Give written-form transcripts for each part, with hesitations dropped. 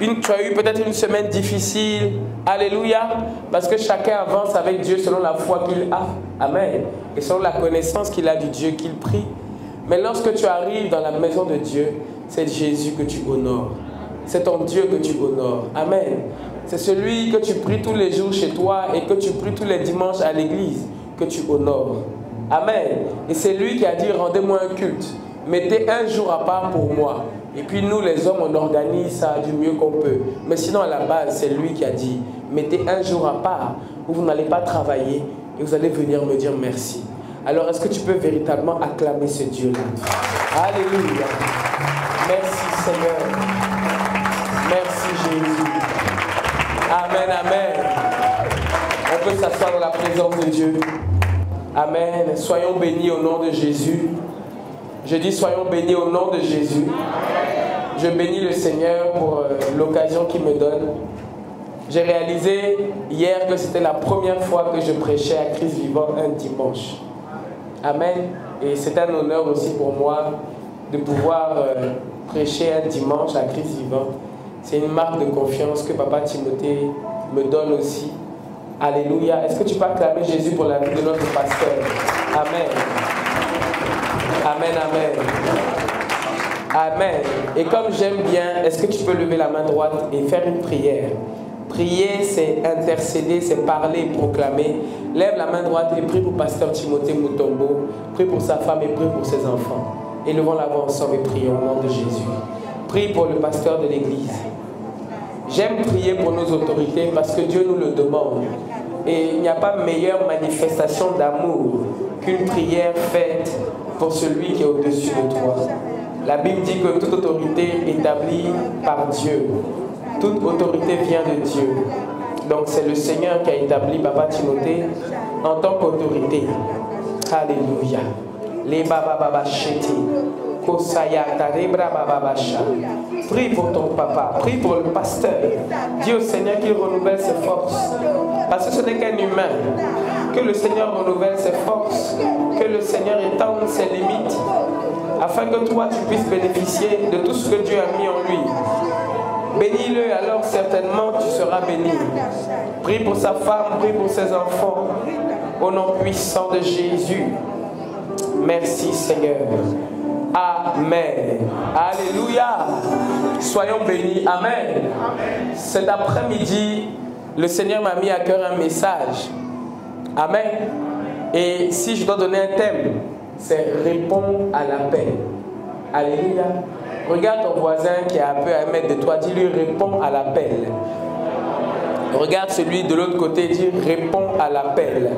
tu as eu peut-être une semaine difficile. Alléluia. Parce que chacun avance avec Dieu selon la foi qu'il a. Amen. Et selon la connaissance qu'il a du Dieu qu'il prie. Mais lorsque tu arrives dans la maison de Dieu, c'est Jésus que tu honores. C'est ton Dieu que tu honores. Amen. C'est celui que tu pries tous les jours chez toi et que tu pries tous les dimanches à l'église que tu honores. Amen. Et c'est lui qui a dit, rendez-moi un culte. Mettez un jour à part pour moi. Et puis nous les hommes, on organise ça du mieux qu'on peut. Mais sinon à la base, c'est lui qui a dit, mettez un jour à part où vous n'allez pas travailler et vous allez venir me dire merci. Alors est-ce que tu peux véritablement acclamer ce Dieu-là? Alléluia. Merci Seigneur. Merci Jésus. Amen, amen. On peut s'asseoir dans la présence de Dieu. Amen. Soyons bénis au nom de Jésus. Je dis soyons bénis au nom de Jésus. Je bénis le Seigneur pour l'occasion qu'il me donne. J'ai réalisé hier que c'était la première fois que je prêchais à Christ vivant un dimanche. Amen. Et c'est un honneur aussi pour moi de pouvoir prêcher un dimanche à Christ vivant. C'est une marque de confiance que Papa Timothée me donne aussi. Alléluia. Est-ce que tu peux acclamer Jésus pour la vie de notre pasteur? Amen. Amen, amen. Amen. Et comme j'aime bien, est-ce que tu peux lever la main droite et faire une prière? Prier, c'est intercéder, c'est parler, proclamer. Lève la main droite et prie pour pasteur Timothée Mutombo. Prie pour sa femme et prie pour ses enfants. Et levons la voix ensemble et prions au nom de Jésus. Prie pour le pasteur de l'église. J'aime prier pour nos autorités parce que Dieu nous le demande. Et il n'y a pas meilleure manifestation d'amour qu'une prière faite pour celui qui est au-dessus de toi. La Bible dit que toute autorité est établie par Dieu. Toute autorité vient de Dieu. Donc c'est le Seigneur qui a établi Papa Timothée en tant qu'autorité. Alléluia. Les baba cheti. Prie pour ton papa, prie pour le pasteur. Dis au Seigneur qu'il renouvelle ses forces. Parce que ce n'est qu'un humain. Que le Seigneur renouvelle ses forces. Que le Seigneur étende ses limites. Afin que toi tu puisses bénéficier de tout ce que Dieu a mis en lui. Bénis-le, alors certainement tu seras béni. Prie pour sa femme, prie pour ses enfants. Au nom puissant de Jésus. Merci Seigneur. Amen. Alléluia. Soyons bénis. Amen. Cet après-midi, le Seigneur m'a mis à cœur un message. Amen. Et si je dois donner un thème, c'est répondre à l'appel. Alléluia. Regarde ton voisin qui est un peu à 1 mètre de toi, dis-lui réponds à l'appel. Regarde celui de l'autre côté, dis réponds à l'appel.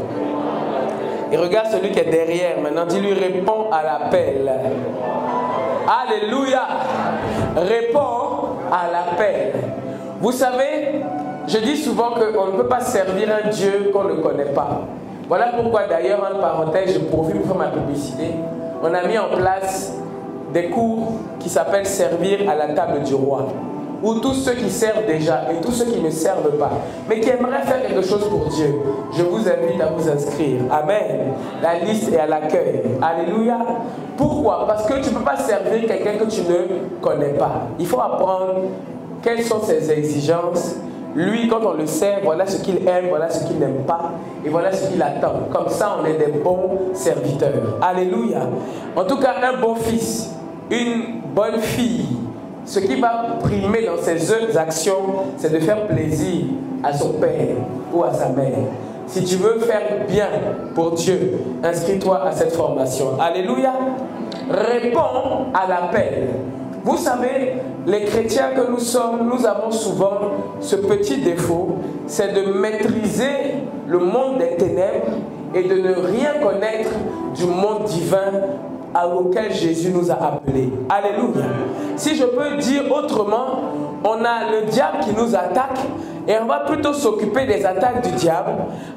Et regarde celui qui est derrière maintenant, dis-lui réponds à l'appel. Alléluia. Réponds à l'appel. Vous savez, je dis souvent qu'on ne peut pas servir un Dieu qu'on ne connaît pas. Voilà pourquoi d'ailleurs, en parenthèse, je profite pour faire ma publicité. On a mis en place des cours qui s'appellent servir à la table du roi. Où tous ceux qui servent déjà et tous ceux qui ne servent pas, mais qui aimeraient faire quelque chose pour Dieu, je vous invite à vous inscrire. Amen. La liste est à l'accueil. Alléluia. Pourquoi? Parce que tu ne peux pas servir quelqu'un que tu ne connais pas. Il faut apprendre quelles sont ses exigences. Lui, quand on le sert, voilà ce qu'il aime, voilà ce qu'il n'aime pas, et voilà ce qu'il attend. Comme ça, on est des bons serviteurs. Alléluia. En tout cas, un bon fils, une bonne fille, ce qui va primer dans ses actions, c'est de faire plaisir à son père ou à sa mère. Si tu veux faire bien pour Dieu, inscris-toi à cette formation. Alléluia. Réponds à l'appel. Vous savez, les chrétiens que nous sommes, nous avons souvent ce petit défaut, c'est de maîtriser le monde des ténèbres et de ne rien connaître du monde divin auquel Jésus nous a appelés. Alléluia. Si je peux dire autrement, on a le diable qui nous attaque et on va plutôt s'occuper des attaques du diable,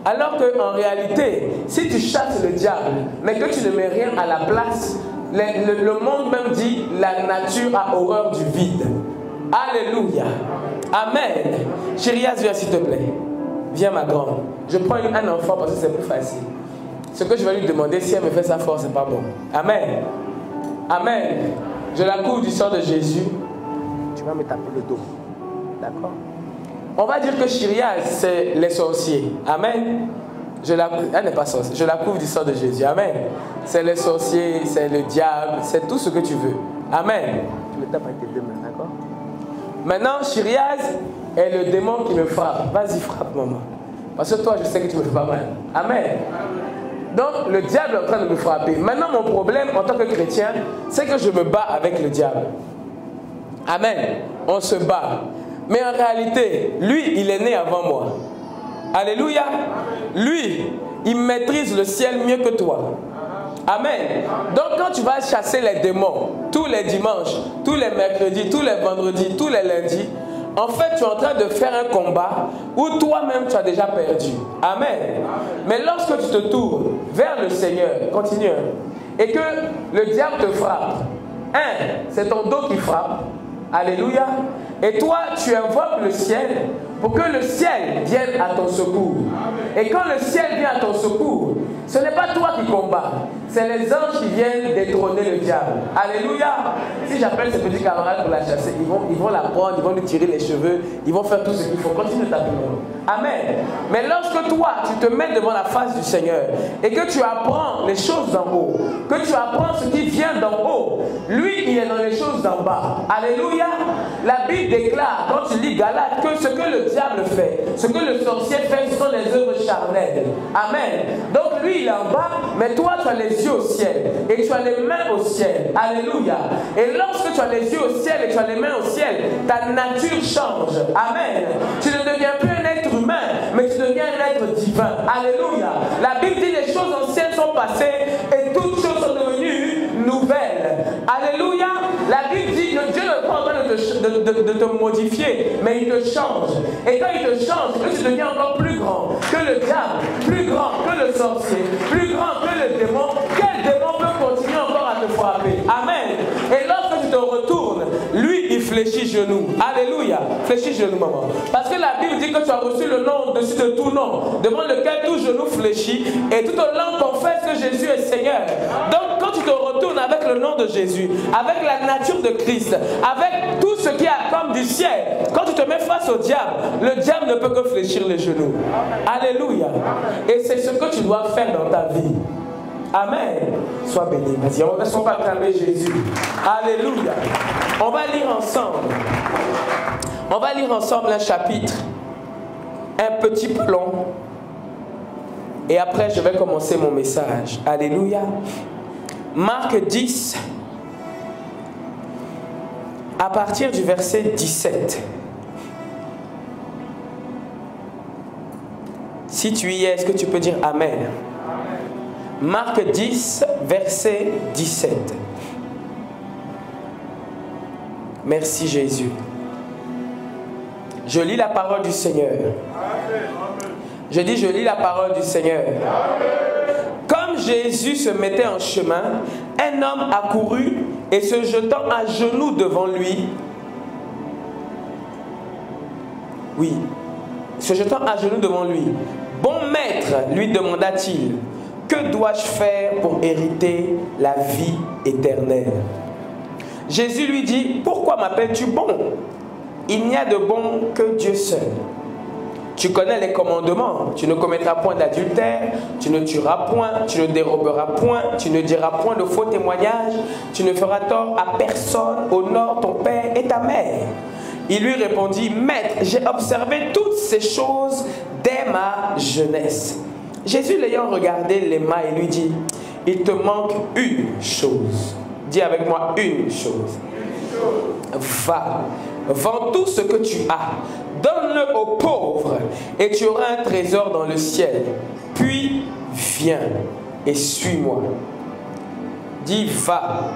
alors qu'en réalité, si tu chasses le diable, mais que tu ne mets rien à la place, le monde même dit la nature a horreur du vide. Alléluia. Amen. Chérie, viens s'il te plaît. Viens ma grande. Je prends un enfant parce que c'est plus facile. Ce que je vais lui demander, si elle me fait sa force, c'est pas bon. Amen. Amen. Je la couvre du sang de Jésus. Tu vas me taper le dos. D'accord. On va dire que Chiriaz, c'est les sorciers. Amen. Elle n'est pas sorcière. Je la couvre du sang de Jésus. Amen. C'est les sorciers, c'est le diable, c'est tout ce que tu veux. Amen. Tu me tapes avec tes deux mains, d'accord? Maintenant, Chiriaz est le démon qui me frappe. Vas-y, frappe, maman. Parce que toi, je sais que tu me fais pas mal. Amen. Donc, le diable est en train de me frapper. Maintenant, mon problème en tant que chrétien, c'est que je me bats avec le diable. Amen. On se bat. Mais en réalité, lui, il est né avant moi. Alléluia. Lui, il maîtrise le ciel mieux que toi. Amen. Donc quand tu vas chasser les démons, tous les dimanches, tous les mercredis, tous les vendredis, tous les lundis, en fait, tu es en train de faire un combat où toi-même tu as déjà perdu. Amen. Mais lorsque tu te tournes vers le Seigneur, continue, et que le diable te frappe, c'est ton dos qui frappe. Alléluia. Et toi, tu invoques le ciel pour que le ciel vienne à ton secours. Et quand le ciel vient à ton secours, ce n'est pas toi qui combats, c'est les anges qui viennent détrôner le diable. Alléluia. Si j'appelle ces petits camarades pour la chasser, ils vont la prendre, ils vont lui tirer les cheveux, ils vont faire tout ce qu'il faut. Continue ta prière. Amen. Mais lorsque toi, tu te mets devant la face du Seigneur et que tu apprends les choses d'en haut, que tu apprends ce qui vient d'en haut, lui, il est dans les choses d'en bas. Alléluia. La Bible déclare, quand tu lis Galates, que ce que le diable fait, ce que le sorcier fait, ce sont les œuvres charnelles. Amen. Donc lui, il est en bas, mais toi, tu as les yeux au ciel et tu as les mains au ciel. Alléluia. Et lorsque tu as les yeux au ciel et tu as les mains au ciel, ta nature change. Amen. Tu ne deviens plus un être humain, mais tu deviens un être divin. Alléluia. La Bible dit les choses anciennes sont passées et toutes choses sont devenues nouvelles. Alléluia. La Bible dit que Dieu n'est pas en train de te modifier, mais il te change. Et quand il te change, tu deviens encore plus grand que le diable, plus grand que le sorcier, plus grand que le démon. Quel démon peut continuer encore à te frapper? Amen. Et lorsque tu te retournes, lui, il fléchit genoux. Alléluia. Fléchit genoux, maman. Parce que la Bible dit que tu as reçu le nom au-dessus de tout nom, devant lequel tout genou fléchit, et toute langue confesse que Jésus est Seigneur. Donc, quand tu te retournes avec le nom de Jésus, avec la nature de Christ, avec tout ce qui a comme du ciel, quand tu te mets face au diable, le diable ne peut que fléchir les genoux. Alléluia. Et c'est ce que tu dois faire dans ta vie. Amen. Sois béni. Vas-y, on ne va pas acclamer Jésus. Alléluia. On va lire ensemble. On va lire ensemble un chapitre, un petit peu long. Et après, je vais commencer mon message. Alléluia. Marc 10, à partir du verset 17. Si tu y es, est-ce que tu peux dire Amen? Marc 10, verset 17. Merci Jésus. Je lis la parole du Seigneur. Je dis, je lis la parole du Seigneur. Comme Jésus se mettait en chemin, un homme accourut et se jetant à genoux devant lui. Oui, se jetant à genoux devant lui. Bon maître, lui demanda-t-il, que dois-je faire pour hériter la vie éternelle? Jésus lui dit, pourquoi m'appelles-tu bon? Il n'y a de bon que Dieu seul. Tu connais les commandements. Tu ne commettras point d'adultère, tu ne tueras point, tu ne déroberas point, tu ne diras point de faux témoignages, tu ne feras tort à personne, honore ton père et ta mère. Il lui répondit, Maître, j'ai observé toutes ces choses dès ma jeunesse. Jésus l'ayant regardé les mains et lui dit, il te manque une chose. Dis avec moi une chose. Va, vends tout ce que tu as, donne-le aux pauvres et tu auras un trésor dans le ciel. Puis viens et suis-moi. Dis va.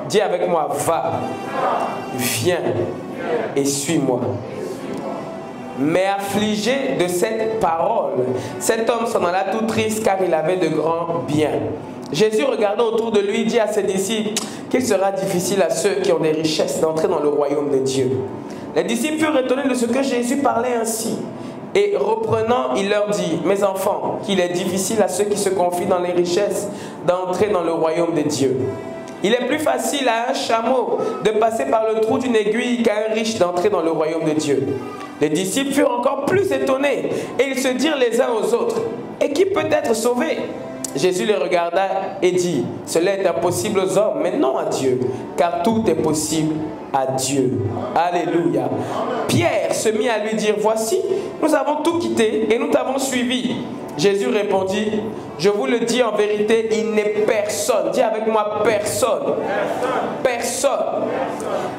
Dis avec moi va. Viens et suis-moi. Mais affligé de cette parole, cet homme s'en alla tout triste car il avait de grands biens. Jésus regardant autour de lui dit à ses disciples qu'il sera difficile à ceux qui ont des richesses d'entrer dans le royaume de Dieu. Les disciples furent étonnés de ce que Jésus parlait ainsi. Et reprenant, il leur dit, mes enfants, qu'il est difficile à ceux qui se confient dans les richesses d'entrer dans le royaume de Dieu. Il est plus facile à un chameau de passer par le trou d'une aiguille qu'à un riche d'entrer dans le royaume de Dieu. Les disciples furent encore plus étonnés et ils se dirent les uns aux autres, et qui peut être sauvé? Jésus les regarda et dit, cela est impossible aux hommes, mais non à Dieu, car tout est possible à Dieu. Alléluia. Pierre se mit à lui dire, voici, nous avons tout quitté et nous t'avons suivi. Jésus répondit, je vous le dis en vérité, il n'est personne, dis avec moi personne, personne,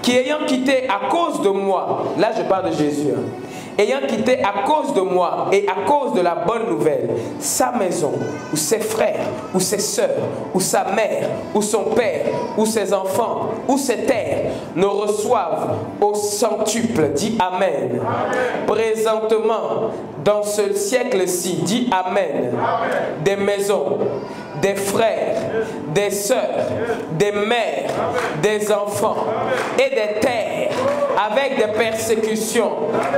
qui ayant quitté à cause de moi, là je parle de Jésus, ayant quitté à cause de moi et à cause de la bonne nouvelle, sa maison, ou ses frères, ou ses sœurs, ou sa mère, ou son père, ou ses enfants, ou ses terres, ne reçoivent au centuple, dis Amen. Présentement, dans ce siècle-ci, dis Amen. Des maisons, des frères, des sœurs, des mères, des enfants et des terres, avec des persécutions,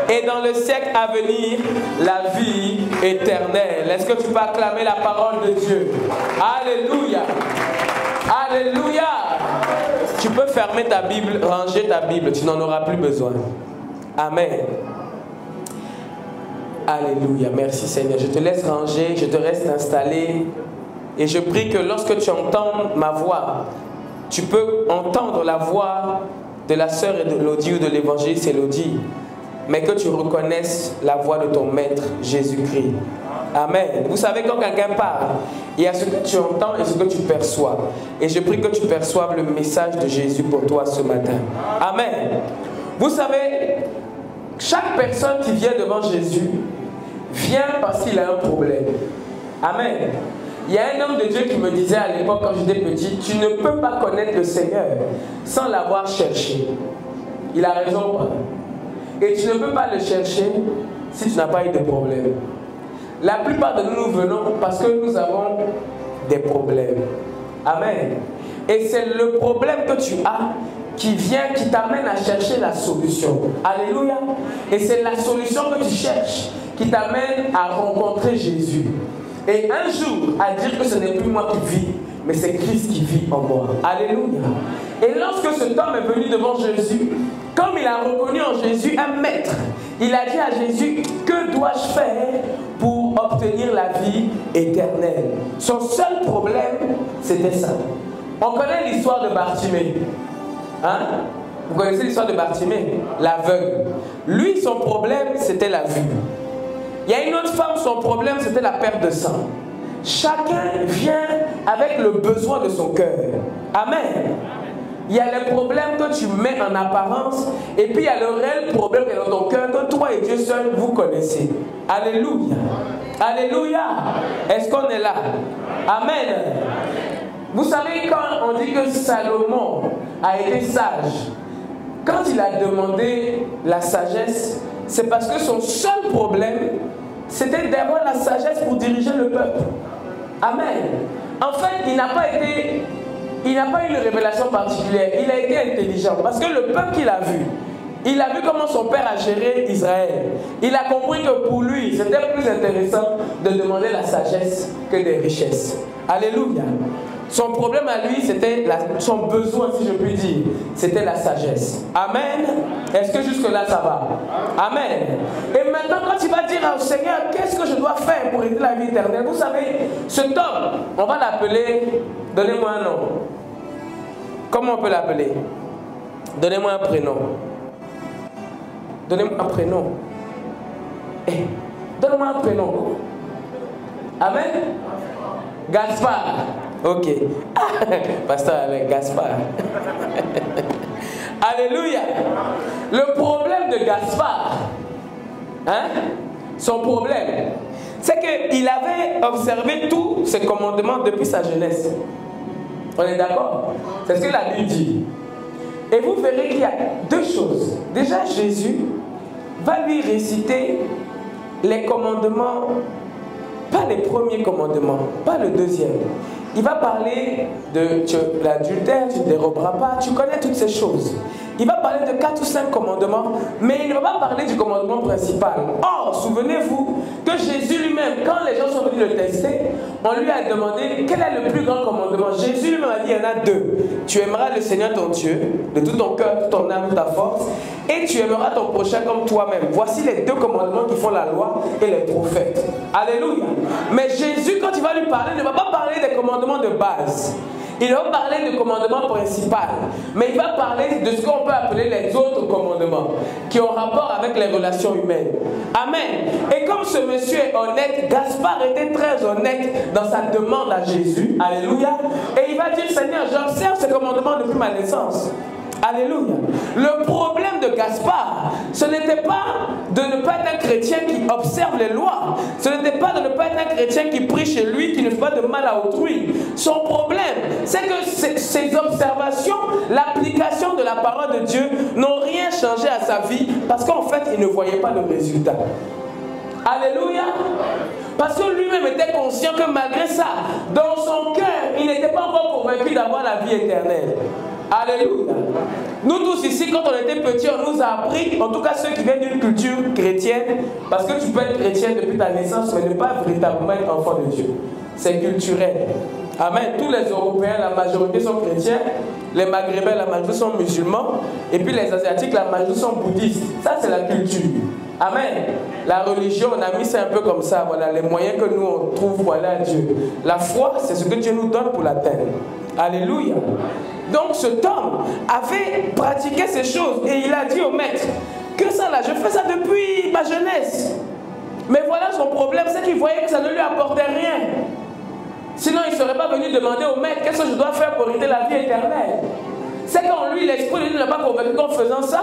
et dans le siècle à venir, la vie éternelle. Est-ce que tu peux acclamer la parole de Dieu? Alléluia! Alléluia! Tu peux fermer ta Bible, ranger ta Bible, tu n'en auras plus besoin. Amen. Alléluia, merci Seigneur. Je te laisse ranger, je te reste installé. Et je prie que lorsque tu entends ma voix, tu peux entendre la voix de la sœur Elodie ou de l'évangéliste Elodie, mais que tu reconnaisses la voix de ton maître Jésus-Christ. Amen. Vous savez, quand quelqu'un parle, il y a ce que tu entends et ce que tu perçois. Et je prie que tu perçoives le message de Jésus pour toi ce matin. Amen. Vous savez, chaque personne qui vient devant Jésus vient parce qu'il a un problème. Amen. Il y a un homme de Dieu qui me disait à l'époque quand j'étais petit, tu ne peux pas connaître le Seigneur sans l'avoir cherché. Il a raison. Et tu ne peux pas le chercher si tu n'as pas eu de problème. La plupart de nous venons parce que nous avons des problèmes. Amen. Et c'est le problème que tu as qui t'amène à chercher la solution. Alléluia. Et c'est la solution que tu cherches qui t'amène à rencontrer Jésus. Et un jour, à dire que ce n'est plus moi qui vis, mais c'est Christ qui vit en moi. Alléluia. Et lorsque cet homme est venu devant Jésus, comme il a reconnu en Jésus un maître, il a dit à Jésus, que dois-je faire pour obtenir la vie éternelle? Son seul problème, c'était ça. On connaît l'histoire de Bartimée. Hein? Vous connaissez l'histoire de Bartimée? L'aveugle. Lui, son problème, c'était la vue. Il y a une autre femme, son problème, c'était la perte de sang. Chacun vient avec le besoin de son cœur. Amen. Il y a les problèmes que tu mets en apparence, et puis il y a le réel problème qui est dans ton cœur, que toi et Dieu seul, vous connaissez. Alléluia. Alléluia. Est-ce qu'on est là? Amen. Vous savez, quand on dit que Salomon a été sage, quand il a demandé la sagesse, c'est parce que son seul problème, c'était d'avoir la sagesse pour diriger le peuple. Amen. En fait, il n'a pas eu une révélation particulière. Il a été intelligent. Parce que le peuple qu'il a vu comment son père a géré Israël. Il a compris que pour lui, c'était plus intéressant de demander la sagesse que des richesses. Alléluia. Son problème à lui, c'était son besoin, si je puis dire, c'était la sagesse. Amen. Est-ce que jusque-là, ça va? Amen. Et maintenant, quand il va dire au Seigneur, qu'est-ce que je dois faire pour aider la vie éternelle? Vous savez, cet homme, on va l'appeler, donnez-moi un nom. Comment on peut l'appeler? Donnez-moi un prénom. Donnez-moi un prénom. Donnez-moi un prénom. Amen. Gaspard. Ok. Pasteur avec Gaspard. Alléluia. Le problème de Gaspard, son problème, c'est qu'il avait observé tous ses commandements depuis sa jeunesse. On est d'accord? C'est ce que la Bible dit. Et vous verrez qu'il y a deux choses. Déjà, Jésus va lui réciter les commandements, pas les premiers commandements, pas le deuxième. Il va parler de l'adultère, tu ne déroberas pas, tu connais toutes ces choses. il va parler de 4 ou 5 commandements, mais il ne va pas parler du commandement principal. Or, souvenez-vous que Jésus lui-même, quand les gens sont venus le tester, on lui a demandé quel est le plus grand commandement. Jésus lui-même a dit, il y en a 2. Tu aimeras le Seigneur ton Dieu, de tout ton cœur, toute ton âme, toute ta force, et tu aimeras ton prochain comme toi-même. Voici les 2 commandements qui font la loi et les prophètes. Alléluia. Mais Jésus, quand il va lui parler, ne va pas parler des commandements de base. Il va parler du commandement principal, mais il va parler de ce qu'on peut appeler les autres commandements, qui ont rapport avec les relations humaines. Amen. Et comme ce monsieur est honnête, Gaspard était très honnête dans sa demande à Jésus. Alléluia. Et il va dire, Seigneur, j'observe ce commandement depuis ma naissance. Alléluia. Le problème de Gaspard, ce n'était pas de ne pas être un chrétien qui observe les lois. Ce n'était pas de ne pas être un chrétien qui prie chez lui, qui ne fait pas de mal à autrui. Son problème, c'est que ses observations, l'application de la parole de Dieu n'ont rien changé à sa vie parce qu'en fait, il ne voyait pas le résultat. Alléluia. Parce que lui-même était conscient que malgré ça, dans son cœur, il n'était pas encore convaincu d'avoir la vie éternelle. Alléluia. Nous tous ici, quand on était petits, on nous a appris, en tout cas ceux qui viennent d'une culture chrétienne, parce que tu peux être chrétien depuis ta naissance, mais ne pas véritablement être enfant de Dieu. C'est culturel. Amen. Tous les Européens, la majorité sont chrétiens. Les Maghrébins, la majorité sont musulmans. Et puis les Asiatiques, la majorité sont bouddhistes. Ça, c'est la culture. Amen. La religion, on a mis ça un peu comme ça. Voilà, les moyens que nous, on trouve, voilà Dieu. La foi, c'est ce que Dieu nous donne pour l'atteindre. Alléluia. Donc cet homme avait pratiqué ces choses et il a dit au maître que ça là, je fais ça depuis ma jeunesse. Mais voilà son problème, c'est qu'il voyait que ça ne lui apportait rien. Sinon il ne serait pas venu demander au maître qu'est-ce que je dois faire pour hériter la vie éternelle. C'est qu'en lui, l'esprit ne l'a pas convaincu qu'en faisant ça,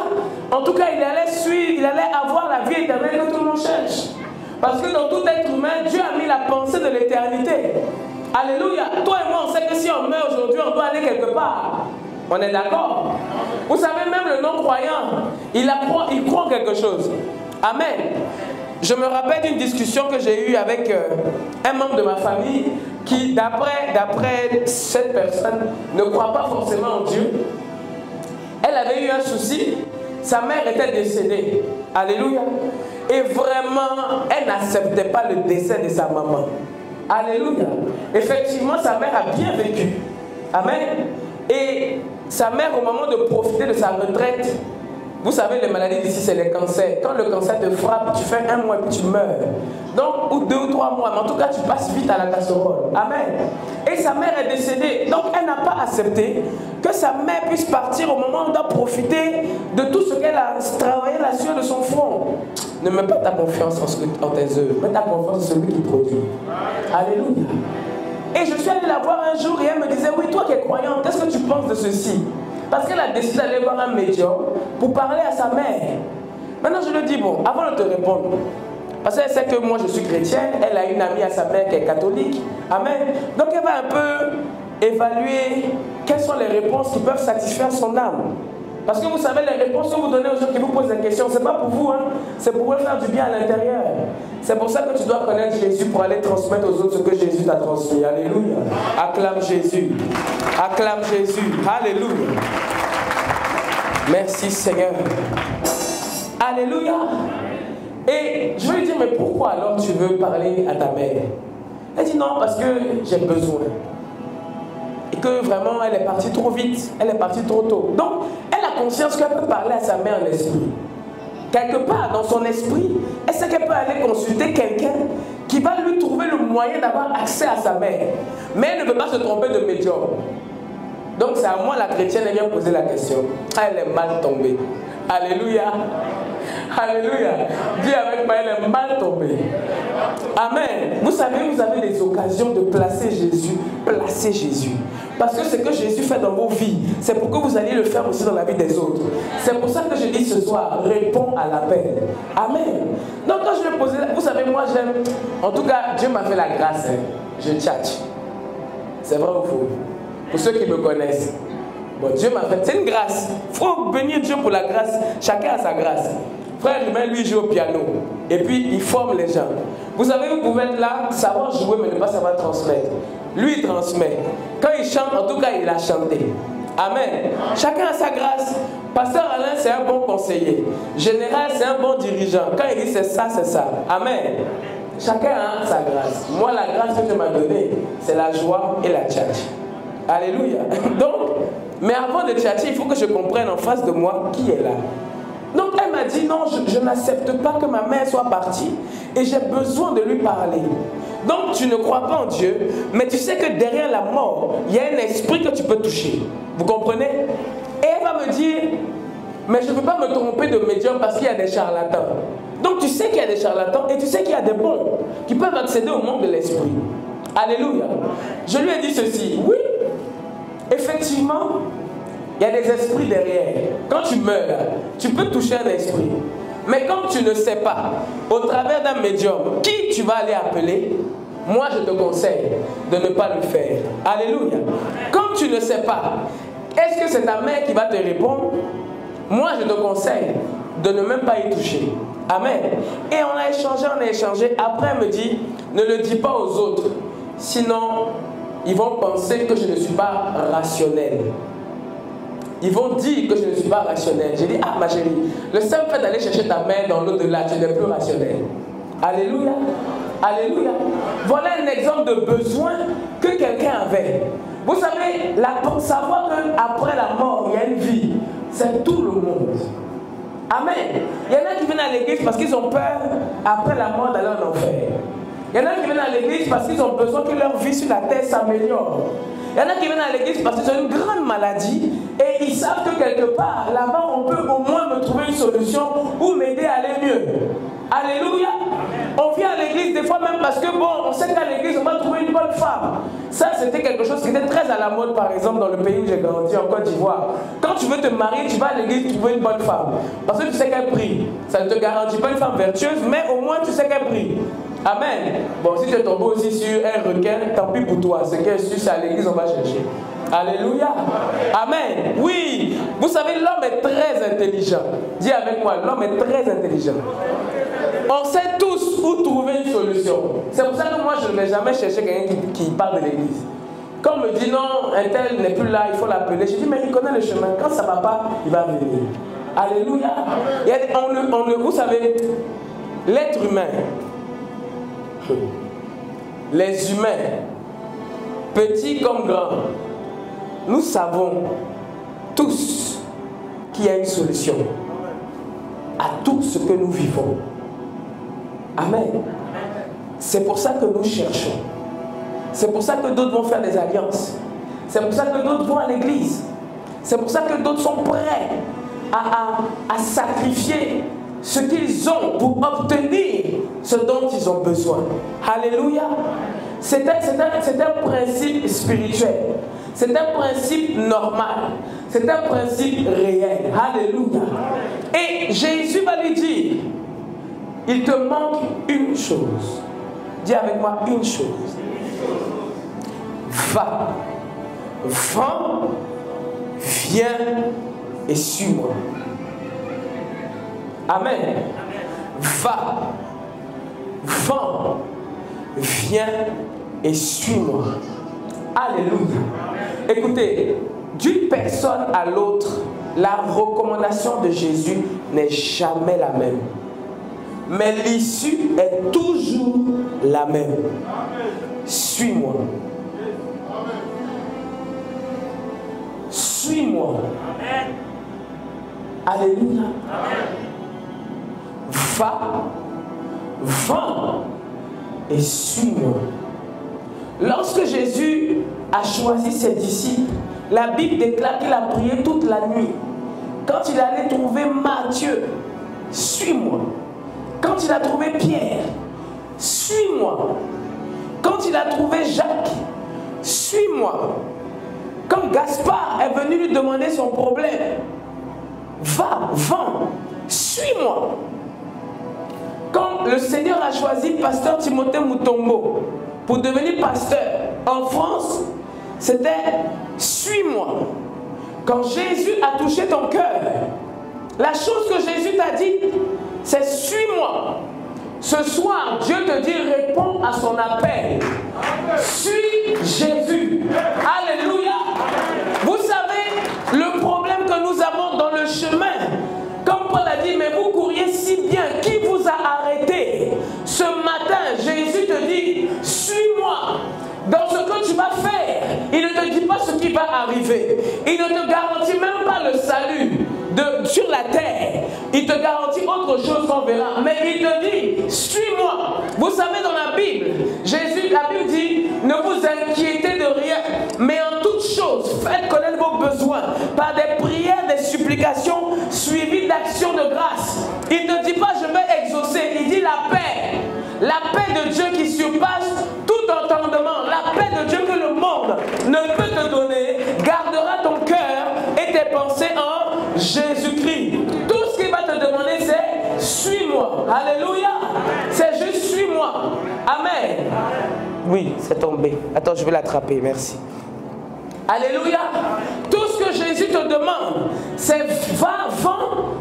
en tout cas il allait suivre, il allait avoir la vie éternelle que tout le monde cherche. Parce que dans tout être humain, Dieu a mis la pensée de l'éternité. Alléluia. Toi et moi, on sait que si on meurt aujourd'hui, on doit aller quelque part. On est d'accord? Vous savez, même le non-croyant, il croit en quelque chose. Amen. Je me rappelle d'une discussion que j'ai eue avec un membre de ma famille qui, d'après cette personne, ne croit pas forcément en Dieu. Elle avait eu un souci. Sa mère était décédée. Alléluia. Et vraiment, elle n'acceptait pas le décès de sa maman. Alléluia. Effectivement, sa mère a bien vécu. Amen. Et sa mère, au moment de profiter de sa retraite, vous savez, les maladies d'ici, c'est les cancers. Quand le cancer te frappe, tu fais 1 mois et puis tu meurs. Donc, ou 2 ou 3 mois, mais en tout cas, tu passes vite à la casserole. Amen. Et sa mère est décédée. Donc, elle n'a pas accepté que sa mère puisse partir au moment où elle doit profiter de tout ce qu'elle a travaillé la sueur de son front. Ne mets pas ta confiance en tes œuvres. Mets ta confiance en celui qui produit. Alléluia. Et je suis allé la voir un jour et elle me disait, oui, toi qui es croyante, qu'est-ce que tu penses de ceci? Parce qu'elle a décidé d'aller voir un médium pour parler à sa mère. Maintenant, je lui dis, bon, avant de te répondre, parce qu'elle sait que moi, je suis chrétienne, elle a une amie à sa mère qui est catholique. Amen. Donc, elle va un peu évaluer quelles sont les réponses qui peuvent satisfaire son âme. Parce que vous savez, les réponses que vous donnez aux gens qui vous posent des questions, ce n'est pas pour vous, hein, c'est pour vous faire du bien à l'intérieur. C'est pour ça que tu dois connaître Jésus pour aller transmettre aux autres ce que Jésus t'a transmis. Alléluia. Acclame Jésus. Acclame Jésus. Alléluia. Merci Seigneur. Alléluia. Et je vais lui dire, mais pourquoi alors tu veux parler à ta mère? Elle dit non, parce que j'ai besoin. Et que vraiment, elle est partie trop vite. Elle est partie trop tôt. Donc, elle a conscience qu'elle peut parler à sa mère en esprit. Quelque part, dans son esprit, elle sait qu'elle peut aller consulter quelqu'un qui va lui trouver le moyen d'avoir accès à sa mère. Mais elle ne veut pas se tromper de médium. Donc, c'est à moi, la chrétienne, elle vient poser la question. Elle est mal tombée. Alléluia. Alléluia. Dis avec moi, elle est mal tombée. Amen. Vous savez, vous avez des occasions de placer Jésus. Placer Jésus. Parce que ce que Jésus fait dans vos vies, c'est pour que vous alliez le faire aussi dans la vie des autres. C'est pour ça que je dis ce soir, réponds à l'appel. Amen. Donc quand je le posais, vous savez, moi j'aime, en tout cas, Dieu m'a fait la grâce. Hein. Je tchatche. C'est vrai ou faux? Pour ceux qui me connaissent. Bon, Dieu m'a fait, c'est une grâce. Il faut bénir Dieu pour la grâce. Chacun a sa grâce. Frère Ruben, lui, joue au piano. Et puis, il forme les gens. Vous savez, vous pouvez être là, savoir jouer, mais ne pas savoir transmettre. Lui, il transmet. Quand il chante, en tout cas, il a chanté. Amen. Chacun a sa grâce. Pasteur Alain, c'est un bon conseiller. Général, c'est un bon dirigeant. Quand il dit c'est ça, c'est ça. Amen. Chacun a sa grâce. Moi, la grâce que Dieu m'a donnée, c'est la joie et la tchatche. Alléluia. Donc, mais avant de tchatcher, il faut que je comprenne en face de moi qui est là. Donc, elle m'a dit, non, je n'accepte pas que ma mère soit partie et j'ai besoin de lui parler. Donc, tu ne crois pas en Dieu, mais tu sais que derrière la mort, il y a un esprit que tu peux toucher. Vous comprenez? Et elle va me dire, mais je ne veux pas me tromper de médium parce qu'il y a des charlatans. Donc tu sais qu'il y a des charlatans et tu sais qu'il y a des bons qui peuvent accéder au monde de l'esprit. Alléluia. Je lui ai dit ceci. Oui, effectivement, il y a des esprits derrière. Quand tu meurs, tu peux toucher un esprit. Mais quand tu ne sais pas, au travers d'un médium, qui tu vas aller appeler, moi je te conseille de ne pas le faire. Alléluia. Quand tu ne sais pas, est-ce que c'est ta mère qui va te répondre? Moi je te conseille de ne même pas y toucher. Amen. Et on a échangé. Après, elle me dit, ne le dis pas aux autres. Sinon, ils vont penser que je ne suis pas rationnel. Ils vont dire que je ne suis pas rationnel. J'ai dit, ah ma chérie, le seul fait d'aller chercher ta mère dans l'au-delà, tu n'es plus rationnel. Alléluia. Alléluia. Voilà un exemple de besoin que quelqu'un avait. Vous savez, savoir qu'après la mort, il y a une vie, c'est tout le monde. Amen. Il y en a qui viennent à l'église parce qu'ils ont peur après la mort d'aller en enfer. Il y en a qui viennent à l'église parce qu'ils ont besoin que leur vie sur la terre s'améliore. Il y en a qui viennent à l'église parce qu'ils ont une grande maladie et ils savent que quelque part, là-bas, on peut au moins me trouver une solution ou m'aider à aller mieux. Alléluia. On vient à l'église des fois même parce que bon, on sait qu'à l'église, on va trouver une bonne femme. Ça, c'était quelque chose qui était très à la mode, par exemple, dans le pays où j'ai grandi, en Côte d'Ivoire. Quand tu veux te marier, tu vas à l'église trouver une bonne femme. Parce que tu sais qu'elle prie. Ça ne te garantit pas une femme vertueuse, mais au moins tu sais qu'elle prie. Amen. Bon, si tu es tombé aussi sur un requin, tant pis pour toi. Ce qui est sûr, c'est à l'église, on va chercher. Alléluia. Amen. Oui. Vous savez, l'homme est très intelligent. Dis avec moi, l'homme est très intelligent. On sait tous où trouver une solution. C'est pour ça que moi, je ne vais jamais chercher quelqu'un qui parle de l'église. Quand on me dit non, un tel n'est plus là, il faut l'appeler. Je dis, mais il connaît le chemin. Quand ça ne va pas, il va venir. Alléluia. Vous savez, l'être humain, les humains, petits comme grands, nous savons tous qu'il y a une solution à tout ce que nous vivons. Amen. C'est pour ça que nous cherchons. C'est pour ça que d'autres vont faire des alliances. C'est pour ça que d'autres vont à l'église. C'est pour ça que d'autres sont prêts à sacrifier ce qu'ils ont pour obtenir ce dont ils ont besoin. Alléluia. C'est un principe spirituel. C'est un principe normal. C'est un principe réel. Alléluia. Et Jésus va lui dire, il te manque une chose. Dis avec moi une chose. Va. Viens et suis-moi. Amen. Va. Viens et suis-moi. Alléluia. Écoutez, d'une personne à l'autre, la recommandation de Jésus n'est jamais la même. Mais l'issue est toujours la même. Suis-moi. Suis-moi. Alléluia. Va et suis-moi. Lorsque Jésus a choisi ses disciples, la Bible déclare qu'il a prié toute la nuit. Quand il allait trouver Matthieu, suis-moi. Quand il a trouvé Pierre, suis-moi. Quand il a trouvé Jacques, suis-moi. Quand Gaspard est venu lui demander son problème, va, suis-moi. Quand le Seigneur a choisi pasteur Timothée Mutombo pour devenir pasteur en France, c'était suis-moi. Quand Jésus a touché ton cœur, la chose que Jésus t'a dit, c'est suis-moi. Ce soir, Dieu te dit, réponds à son appel. Suis Jésus. Alléluia. Vous savez, arriver. Il ne te garantit même pas le salut sur la terre. Il te garantit autre chose qu'on verra. Mais il te dit, suis-moi. Vous savez, dans la Bible, la Bible dit, ne vous inquiétez de rien, mais en toutes choses, faites connaître vos besoins par des prières, des supplications, suivies d'actions de grâce. Il ne dit pas, je vais exaucer. Il dit la paix. La paix de Dieu qui surpasse tout entendement. La paix de Dieu que le monde ne peut te donner gardera ton cœur et tes pensées en Jésus-Christ. Tout ce qu'il va te demander, c'est suis-moi. Alléluia. C'est juste suis-moi. Amen. Oui, c'est tombé. Attends, je vais l'attraper. Merci. Alléluia. Tout ce que Jésus te demande, c'est va,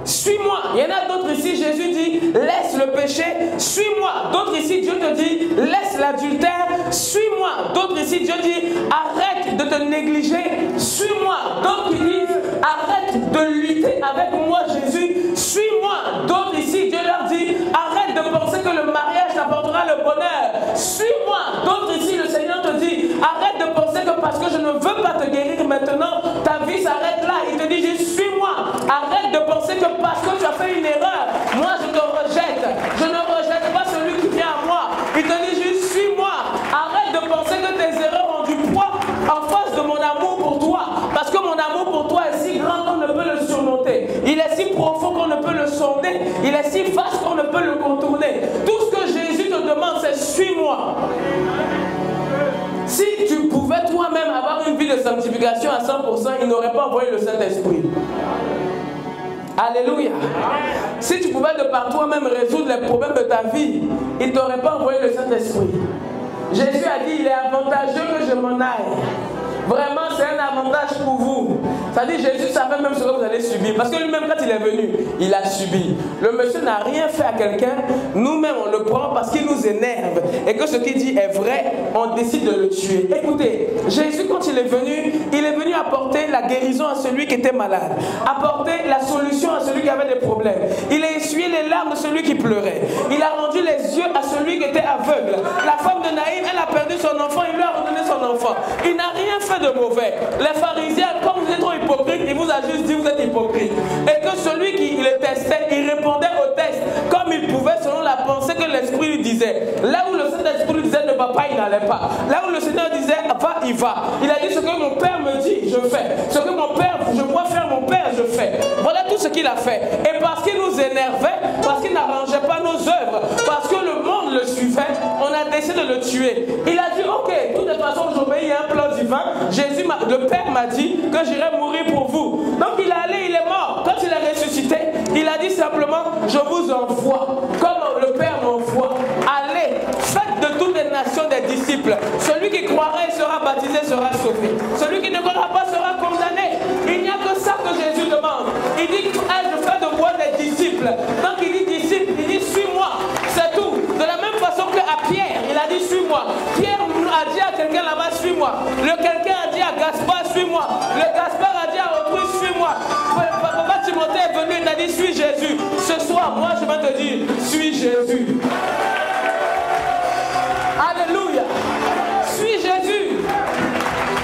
suis-moi. Il y en a d'autres ici, Jésus dit, laisse le péché, suis-moi. D'autres ici, Dieu te dit, laisse l'adultère, suis-moi. D'autres ici, Dieu dit, arrête de te négliger, suis-moi. D'autres disent, arrête de lutter avec moi, Jésus, suis-moi. D'autres ici, Dieu leur dit, arrête de penser que le mariage t'apportera le bonheur, suis-moi. D'autres ici, le Seigneur te dit, arrête de penser que parce que je ne veux pas te guérir maintenant, ta vie s'arrête là. Il te dit juste suis-moi. Arrête de penser que parce que tu as fait une erreur, moi je te rejette. Je ne rejette pas celui qui vient à moi. Il te dit juste suis-moi. Arrête de penser que tes erreurs ont du poids en face de mon amour pour toi. Parce que mon amour pour toi est si grand qu'on ne peut le surmonter. Il est si profond qu'on ne peut le sonder. Il est si vaste qu'on ne peut le contourner. Tout ce que Jésus te demande, c'est suis-moi. Si tu pouvais toi-même avoir une vie de sanctification à 100%, il n'aurait pas envoyé le Saint-Esprit. Alléluia. Si tu pouvais de par toi-même résoudre les problèmes de ta vie, il ne t'aurait pas envoyé le Saint-Esprit. Jésus a dit, il est avantageux que je m'en aille. Vraiment, c'est un avantage pour vous. Ça dit, Jésus savait même ce que vous allez subir. Parce que lui-même, quand il est venu, il a subi. Le monsieur n'a rien fait à quelqu'un. Nous-mêmes, on le prend parce qu'il nous énerve. Et que ce qu'il dit est vrai, on décide de le tuer. Écoutez, Jésus, quand il est venu apporter la guérison à celui qui était malade. Apporter la solution à celui qui avait des problèmes. Il a essuyé les larmes de celui qui pleurait. Il a rendu les yeux à celui qui était aveugle. La femme de Naïm, elle a perdu son enfant, il lui a redonné son enfant. Il n'a rien fait de mauvais. Les pharisiens, comme vous êtes trop hypocrite, il vous a juste dit vous êtes hypocrite. Et que celui qui le testait, il répondait au test comme il pouvait selon la pensée que l'Esprit lui disait. Là où le Saint-Esprit lui disait ne va pas, il n'allait pas. Là où le Seigneur disait va, il va. Il a dit ce que mon Père me dit, je fais. Ce que mon Père, je vois faire mon Père, je fais. Voilà tout ce qu'il a fait. Et parce qu'il nous énervait, parce qu'il n'arrangeait pas nos œuvres, parce que le monde le suivait, on a décidé de le tuer. Il a dit ok, de toute façon j'obéis à un plan divin. Jésus, le Père m'a dit que j'irai mourir pour vous. Donc il est allé, il est mort. Quand il est ressuscité, il a dit simplement, je vous envoie, comme le Père m'envoie. Allez, faites de toutes les nations des disciples. Celui qui croira et sera baptisé sera sauvé. Celui qui ne croira pas sera condamné. Il n'y a que ça que Jésus demande. Il dit, je fais de moi des disciples. Donc il dit disciple, il dit suis-moi. C'est tout. De la même façon qu'à Pierre, il a dit suis-moi. Pierre a dit à quelqu'un là-bas, suis-moi. Le quelqu'un a dit à Gaspard, suis-moi. Le Gaspard a dit à autrui, suis-moi. Papa Timothée est venu et t'a dit, suis Jésus. Ce soir, moi, je vais te dire, suis Jésus. Alléluia. Suis Jésus.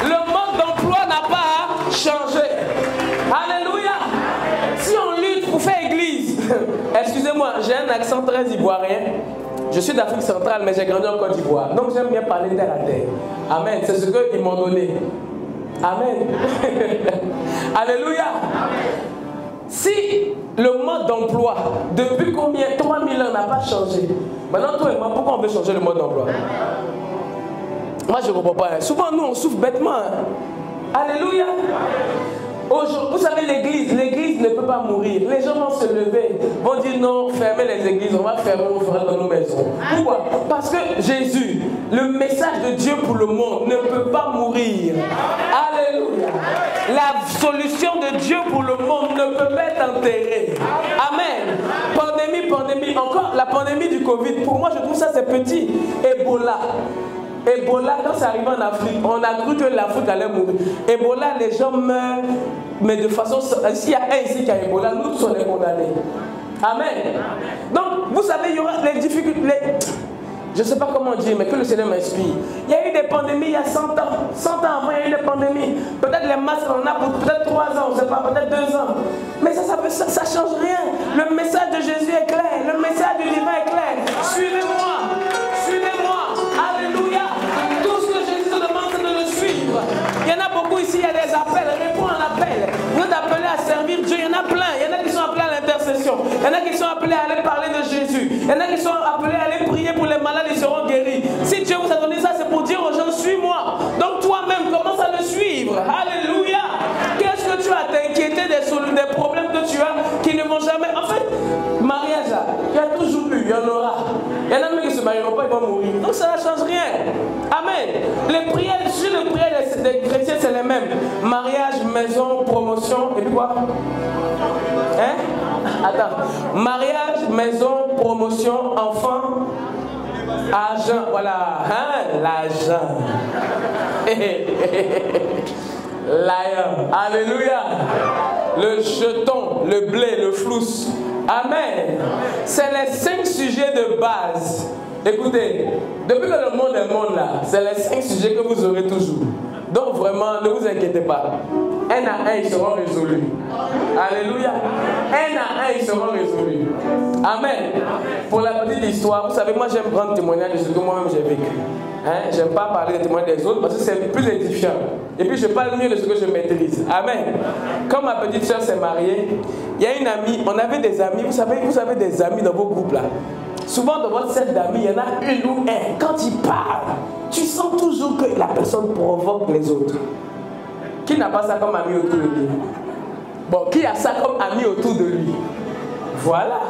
Le mode d'emploi n'a pas changé. Alléluia. Si on lutte pour faire église, excusez-moi, j'ai un accent très ivoirien. Je suis d'Afrique centrale, mais j'ai grandi en Côte d'Ivoire. Donc j'aime bien parler terre à terre. Amen. C'est ce qu'ils m'ont donné. Amen. Alléluia. Si le mode d'emploi, depuis combien 3000 ans n'a pas changé, maintenant toi et moi, pourquoi on veut changer le mode d'emploi? Moi je ne comprends pas. Souvent nous on souffre bêtement. Alléluia. Vous savez, l'église ne peut pas mourir. Les gens vont se lever, vont dire non, fermez les églises, on va fermer, on fera dans nos maisons. Pourquoi? Parce que Jésus, le message de Dieu pour le monde, ne peut pas mourir. Alléluia. La solution de Dieu pour le monde ne peut pas être enterrée. Amen. Pandémie, encore la pandémie du Covid, pour moi je trouve ça c'est petit. Ebola, quand c'est arrivé en Afrique, on a cru que l'Afrique allait mourir. Ebola, les gens meurent, mais de façon... S'il y a un ici qui a Ebola, nous tous on est condamnés. Amen. Donc, vous savez, il y aura les difficultés... Je ne sais pas comment dire, mais que le Seigneur m'inspire. Il y a eu des pandémies il y a 100 ans. 100 ans avant, il y a eu des pandémies. Peut-être les masques, on en a pour peut-être 3 ans, on ne sait pas, peut-être 2 ans. Mais ça ne change rien. Le message de Jésus est clair. Le message du divin est clair. Suivez-moi. Suivez-moi. Alléluia. Tout ce que Jésus te demande, c'est de le suivre. Il y en a beaucoup ici, il y a des appels. Réponds à l'appel. Vous êtes appelés à servir Dieu. Il y en a plein. Il y en a qui sont appelés à l'intercession. Il y en a qui sont appelés à aller parler de Jésus. Il y en a qui sont appelés à aller prier pour les malades, ils seront guéris. Si Dieu vous a donné ça, c'est pour dire aux gens, suis-moi. Donc toi-même, commence à le suivre. Alléluia. Qu'est-ce que tu as t'inquiété des problèmes que tu as qui ne vont jamais... En fait, mariage là, il y a toujours eu, il y en aura. Il y en a même qui ne se marieront pas, ils vont mourir. Donc ça ne change rien. Amen. Les prières, sur les prières des chrétiens, c'est les mêmes. Mariage, maison, promotion, et puis quoi? Hein? Attends. Mariage, maison, promotion, enfant, argent. Voilà. Hein? L'argent. Lion. Alléluia. Le jeton, le blé, le flous. Amen. C'est les 5 sujets de base. Écoutez, depuis que le monde est monde là, c'est les 5 sujets que vous aurez toujours. Donc vraiment, ne vous inquiétez pas. Un à un, ils seront résolus. Alléluia. Un à un, ils seront résolus. Amen. Pour la petite histoire, vous savez, moi j'aime prendre témoignage de ce que moi-même j'ai vécu. Hein? J'aime pas parler des témoignages des autres parce que c'est plus édifiant. Et puis je parle mieux de ce que je maîtrise. Amen. Comme ma petite soeur s'est mariée, il y a une amie, on avait des amis, vous savez des amis dans vos groupes là. Souvent dans votre set d'amis, il y en a une ou un. Quand il parle, tu sens toujours que la personne provoque les autres. Qui n'a pas ça comme ami autour de lui? Bon, qui a ça comme ami autour de lui? Voilà.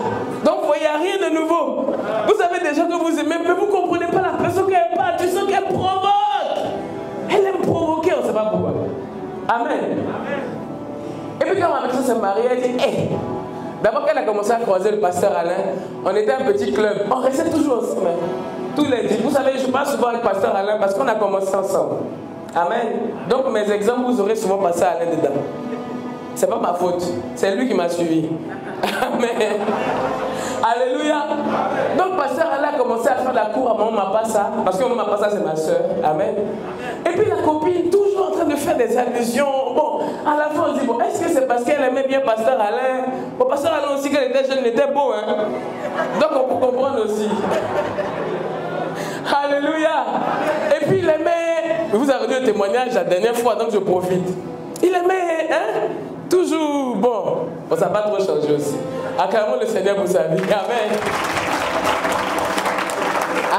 Donc, il n'y a rien de nouveau. Vous avez des gens que vous aimez, mais vous ne comprenez pas la personne qu'elle parle. Tu sens qu'elle provoque. Elle aime provoquer, on ne sait pas pourquoi. Amen. Et puis quand ma personne s'est mariée, elle dit, hey. D'abord, quand elle a commencé à croiser le pasteur Alain, on était un petit club. On restait toujours ensemble. Tous les jours. Vous savez, je parle souvent avec le pasteur Alain parce qu'on a commencé ensemble. Amen. Donc mes exemples, vous aurez souvent passé à Alain dedans. C'est pas ma faute. C'est lui qui m'a suivi. Amen. Alléluia. Donc pasteur Alain a commencé à faire la cour à maman Mapassa. Parce que maman Mapassa c'est ma soeur. Amen. Et puis la copine, toujours en train de faire des allusions. Bon, à la fin on dit, bon, est-ce que c'est parce qu'elle aimait bien pasteur Alain? Bon, pasteur Alain aussi, quand il était jeune, il était beau, hein. Donc on peut comprendre aussi. Alléluia. Et puis il aimait, vous avez dit le témoignage la dernière fois, donc je profite. Il aimait, hein, toujours, bon, ça n'a pas trop changé aussi. Acclamons le Seigneur pour sa vie. Amen.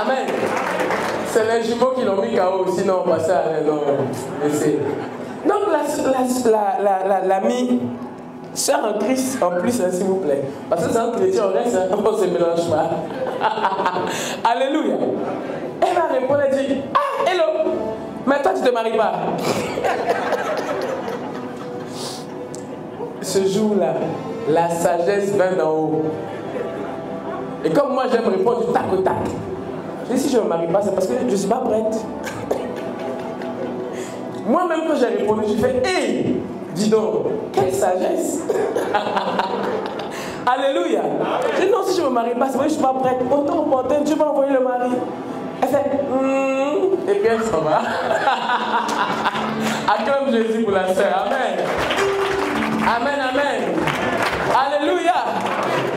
Amen. C'est les jumeaux qui l'ont mis KO, sinon on passait à non, laissez. Donc l'ami, sœur en Christ, en plus, hein, s'il vous plaît. Parce que c'est un chrétien, on reste, hein, on ne se mélange pas. Alléluia. Elle va répondre, elle dit, ah, hello, mais toi tu ne te maries pas. Ce jour-là, la sagesse vint d'en haut. Et comme moi j'aime répondre du tac au tac, je dis si je ne me marie pas, c'est parce que je ne suis pas prête. Moi-même quand j'ai répondu, j'ai fait, hé, dis donc, quelle sagesse. Alléluia. Je dis non, si je ne me marie pas, c'est vrai que je ne suis pas prête. Autant opportun, Dieu va envoyer le mari. Elle fait, et puis elle s'en va. Acclame Jésus pour la sœur. Amen. Amen, amen. Alléluia.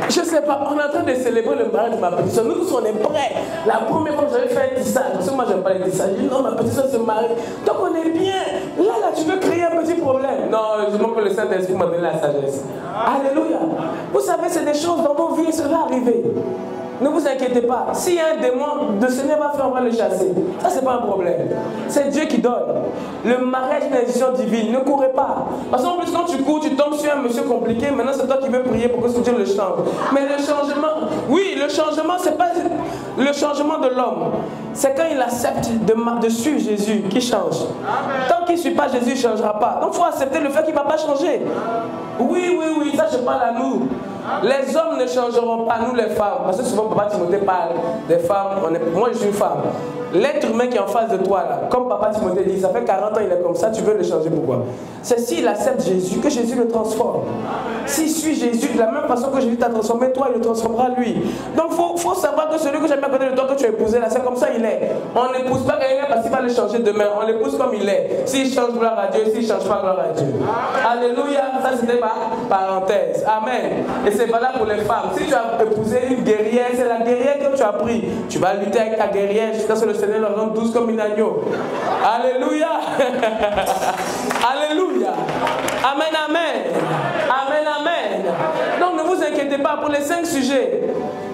Je ne sais pas, on est en train de célébrer le mariage de ma petite soeur. Nous tous on est prêts. La première fois que j'avais fait un tissage, parce que moi j'aime pas les tissages, j'ai dit non, ma petite soeur se marie. Donc on est bien. Là, tu veux créer un petit problème. Non, je demande que le Saint-Esprit m'a donné la sagesse. Alléluia. Vous savez, c'est des choses dans vos vies et ça va arriver. Ne vous inquiétez pas. S'il y a un démon, le Seigneur va faire, on va le chasser. Ça, c'est pas un problème. C'est Dieu qui donne. Le mariage est une décision divine. Ne courez pas. Parce qu'en plus, quand tu cours, tu tombes sur un monsieur compliqué. Maintenant, c'est toi qui veux prier pour que Dieu le change. Mais le changement, oui, le changement, c'est pas le changement de l'homme. C'est quand il accepte de suivre Jésus qui change. Tant qu'il ne suit pas Jésus, il ne changera pas. Donc, il faut accepter le fait qu'il ne va pas changer. Oui, ça, je parle à nous. Les hommes ne changeront pas, nous les femmes. Parce que souvent, Papa Timothée parle des femmes. Moi, je suis une femme. L'être humain qui est en face de toi, là, comme papa Timothée dit, ça fait 40 ans il est comme ça, tu veux le changer, pourquoi? C'est s'il accepte Jésus, que Jésus le transforme. S'il suit Jésus de la même façon que Jésus t'a transformé, toi, il le transformera lui. Donc il faut savoir que celui que j'ai mis à côté de toi, que tu as épousé là, c'est comme ça il est. On n'épouse pas quelqu'un parce qu'il va le changer demain, on l'épouse comme il est. S'il change, gloire à Dieu, s'il ne change pas, gloire à Dieu. Alléluia, ça c'était ma parenthèse. Amen. Et c'est valable pour les femmes. Si tu as épousé une guerrière, c'est la guerrière que tu as pris. Tu vas lutter avec ta guerrière jusqu'à ce que le Seigneur la rende douce comme une agneau. Alléluia. Alléluia. Amen, amen. Amen, amen. Donc ne vous inquiétez pas pour les 5 sujets.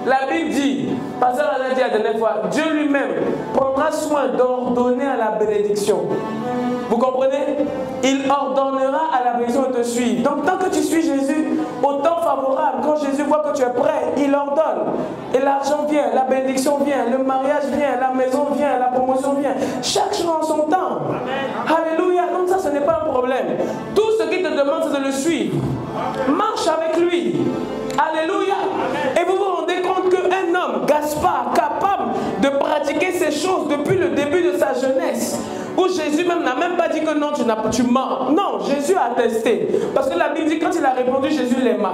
La Bible dit, pasteur l'a dit la dernière fois, Dieu lui-même prendra soin d'ordonner à la bénédiction. Vous comprenez? Il ordonnera à la bénédiction de te suivre. Donc tant que tu suis Jésus, au temps favorable, quand Jésus voit que tu es prêt, il ordonne. Et l'argent vient, la bénédiction vient, le mariage vient, la maison vient, la promotion vient. Chaque chose en son temps. Alléluia. Donc ça, ce n'est pas un problème. Tout ce qu'il te demande, c'est de le suivre. Marche avec lui. Alléluia. Et vous vous rendez compte qu'un homme, Gaspard, capable de pratiquer ces choses depuis le début de sa jeunesse, où Jésus même n'a même pas dit que non, tu mens. Non, Jésus a attesté. Parce que la Bible dit que quand il a répondu, Jésus l'aima.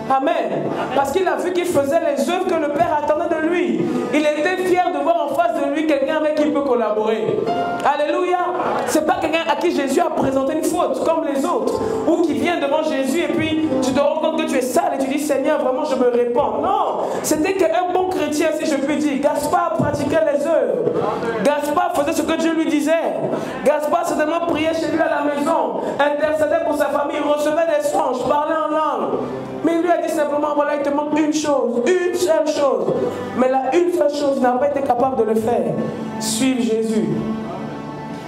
Amen. Parce qu'il a vu qu'il faisait les œuvres que le Père attendait de lui. Il était fier de voir en face de lui quelqu'un avec qui il peut collaborer. Alléluia. C'est pas quelqu'un à qui Jésus a présenté une faute comme les autres. Ou qui vient devant Jésus et puis tu te rends compte que tu es sale et tu dis Seigneur, vraiment je me répands. Non. C'était qu'un bon chrétien, si je puis dire. Gaspard pratiquait les œuvres. Gaspard faisait ce que Dieu lui disait. Gaspard certainement priait chez lui à la maison. Intercédait pour sa famille. Recevait des songes. Parlait en langue. Mais il lui a dit simplement, voilà, il te manque une chose, une seule chose. Mais là, une seule chose, il n'a pas été capable de le faire. Suivre Jésus.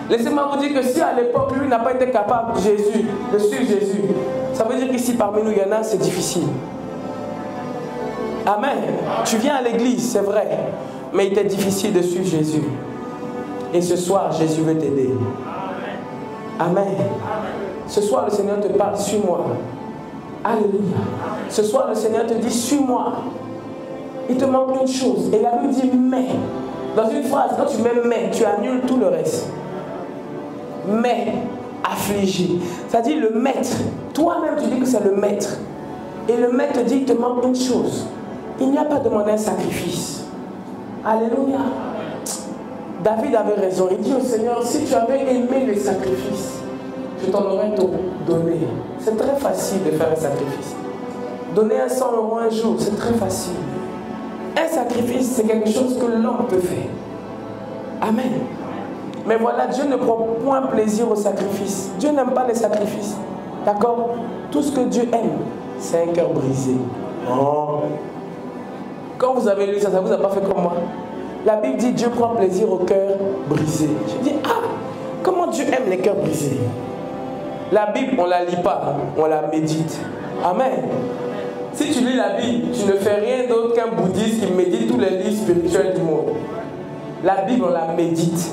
Laissez-moi vous dire que si à l'époque, lui n'a pas été capable de suivre Jésus, ça veut dire qu'ici, parmi nous, il y en a, c'est difficile. Amen. Tu viens à l'église, c'est vrai, mais il t'est difficile de suivre Jésus. Et ce soir, Jésus veut t'aider. Amen. Ce soir, le Seigneur te parle, suis-moi. Alléluia. Ce soir, le Seigneur te dit, suis-moi. Il te manque une chose. Et la Bible dit, mais. Dans une phrase, quand tu mets mais, tu annules tout le reste. Mais, affligé. Ça dit le maître. Toi-même, tu dis que c'est le maître. Et le maître te dit, il te manque une chose. Il n'y a pas demandé un sacrifice. Alléluia. David avait raison. Il dit au Seigneur, si tu avais aimé les sacrifices, je t'en aurais donné. C'est très facile de faire un sacrifice. Donner un 100 € un jour, c'est très facile. Un sacrifice, c'est quelque chose que l'homme peut faire. Amen. Mais voilà, Dieu ne prend point plaisir au sacrifice. Dieu n'aime pas les sacrifices. D'accord? Tout ce que Dieu aime, c'est un cœur brisé. Oh. Quand vous avez lu ça, ça ne vous a pas fait comme moi. La Bible dit Dieu prend plaisir au cœur brisé. Je dis, ah, comment Dieu aime les cœurs brisés? La Bible, on ne la lit pas, on la médite. Amen. Si tu lis la Bible, tu ne fais rien d'autre qu'un bouddhiste qui médite tous les livres spirituels du monde. La Bible, on la médite.